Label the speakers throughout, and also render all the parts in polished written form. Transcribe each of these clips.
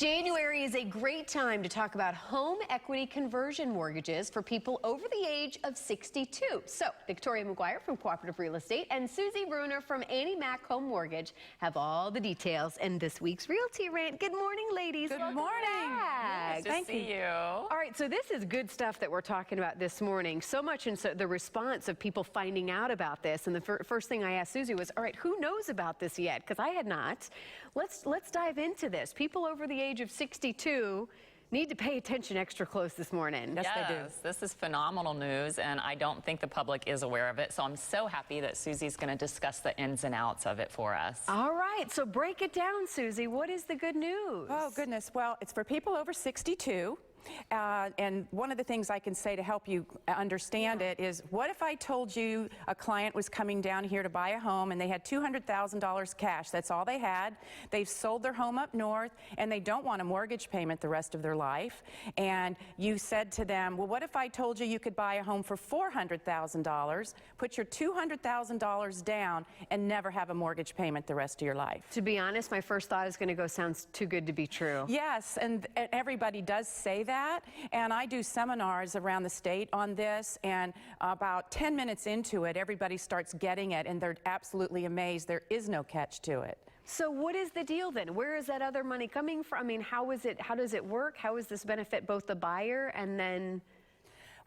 Speaker 1: January is a great time to talk about home equity conversion mortgages for people over the age of 62. So Victoria McGuire from Cooperative Real Estate and Susie Bruner from Annie Mac Home Mortgage have all the details in this week's Realty Rant. Good morning, ladies.
Speaker 2: Good
Speaker 1: Welcome
Speaker 2: morning.
Speaker 1: back.
Speaker 2: Nice to see you.
Speaker 1: All right, so this is good stuff that we're talking about this morning. So much in the response of people finding out about this. And the first thing I asked Susie was, all right, who knows about this yet? Because I had not. Let's dive into this. People over the age of 62 need to pay attention extra close this morning.
Speaker 2: Yes, they do. This is phenomenal news, and I don't think the public is aware of it. So I'm so happy that Susie's going to discuss the ins and outs of it for us.
Speaker 1: All right, so break it down, Susie. What is the good news?
Speaker 3: Oh, goodness. Well, it's for people over 62. And one of the things I can say to help you understand it is, what if I told you a client was coming down here to buy a home and they had $200,000 cash? That's all they had. They've sold their home up north and they don't want a mortgage payment the rest of their life. And you said to them, well, what if I told you you could buy a home for $400,000, put your $200,000 down, and never have a mortgage payment the rest of your life?
Speaker 1: To be honest, my first thought is going to go, sounds too good to be true.
Speaker 3: Yes, and everybody does say that, and I do seminars around the state on this, and about 10 minutes into it, everybody starts getting it, and they're absolutely amazed. There is no catch to it.
Speaker 1: So what is the deal then? Where is that other money coming from? I mean, how does it work? How does this benefit both the buyer and then...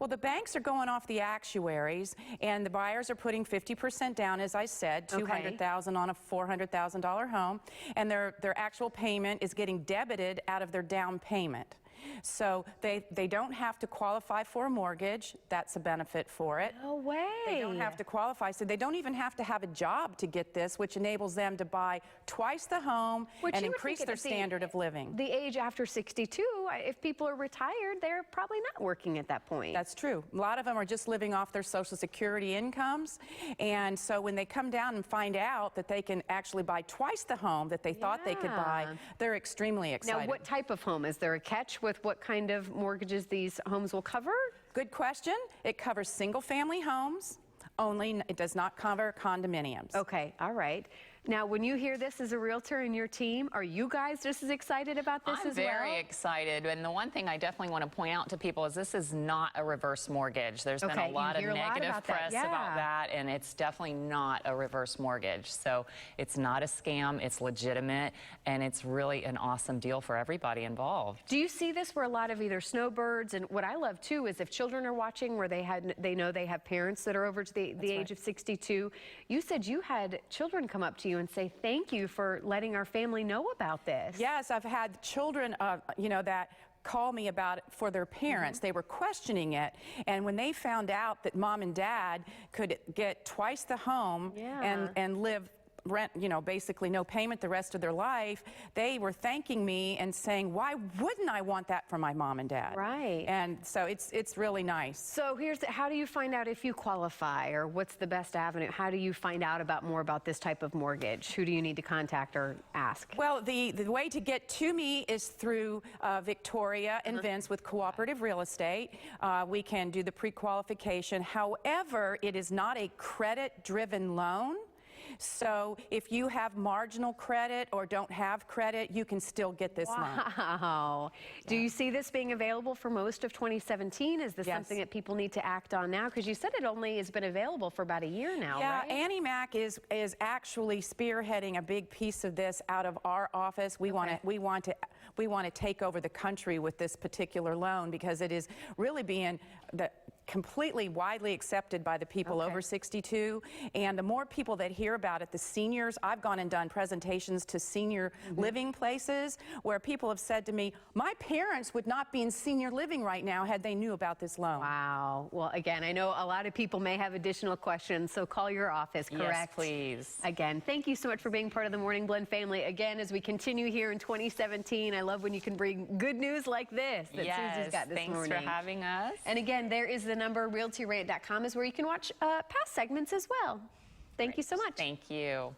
Speaker 3: Well, the banks are going off the actuaries, and the buyers are putting 50% down, as I said, $200,000 on a $400,000 home, and their actual payment is getting debited out of their down payment. So they don't have to qualify for a mortgage. That's a benefit for it.
Speaker 1: No way.
Speaker 3: They don't have to qualify, so they don't even have to have a job to get this, which enables them to buy twice the home and increase their standard of living.
Speaker 1: The age after 62, if people are retired, they're probably not working at that point.
Speaker 3: That's true. A lot of them are just living off their Social Security incomes, and so when they come down and find out that they can actually buy twice the home that they thought they could buy, they're extremely excited.
Speaker 1: Now, what type of home? Is there a catch with what kind of mortgages these homes will cover?
Speaker 3: Good question. It covers single-family homes only. It does not cover condominiums.
Speaker 1: Okay, all right. Now, when you hear this as a realtor and your team, are you guys just as excited about this as well?
Speaker 2: I'm very excited, and the one thing I definitely want to point out to people is this is not a reverse mortgage. There's been a lot of negative press about that, and it's definitely not a reverse mortgage. So it's not a scam, it's legitimate, and it's really an awesome deal for everybody involved.
Speaker 1: Do you see this where a lot of either snowbirds, and what I love too is if children are watching where they know they have parents that are over to the age of 62, you said you had children come up to you and say, thank you for letting our family know about this.
Speaker 3: Yes, I've had children, that call me about it for their parents. They were questioning it, and when they found out that mom and dad could get twice the home and live rent, basically no payment the rest of their life, they were thanking me and saying, why wouldn't I want that for my mom and dad?
Speaker 1: Right.
Speaker 3: And so it's really nice.
Speaker 1: So how do you find out if you qualify, or what's the best avenue? How do you find out more about this type of mortgage? Who do you need to contact or ask?
Speaker 3: Well, the way to get to me is through Victoria and Vince with Cooperative Real Estate. We can do the pre-qualification. However, it is not a credit-driven loan. So if you have marginal credit or don't have credit, you can still get this loan.
Speaker 1: Wow. Do you see this being available for most of 2017? Is this something that people need to act on now? Because you said it only has been available for about a year now, right?
Speaker 3: Yeah, Annie Mac is actually spearheading a big piece of this out of our office. We want to take over the country with this particular loan, because it is really being completely widely accepted by the people over 62, and the more people that hear about it, the seniors, I've gone and done presentations to senior living places where people have said to me, my parents would not be in senior living right now had they knew about this loan.
Speaker 1: Wow. Well, again, I know a lot of people may have additional questions, so call your office, correct?
Speaker 2: Yes, please.
Speaker 1: Again, thank you so much for being part of the Morning Blend family. Again, as we continue here in 2017, I love when you can bring good news like this that Susie's got this morning.
Speaker 2: Thanks for having us.
Speaker 1: And again, there is the number, realtyrant.com is where you can watch past segments as well. Thank you so much.
Speaker 2: Thank you.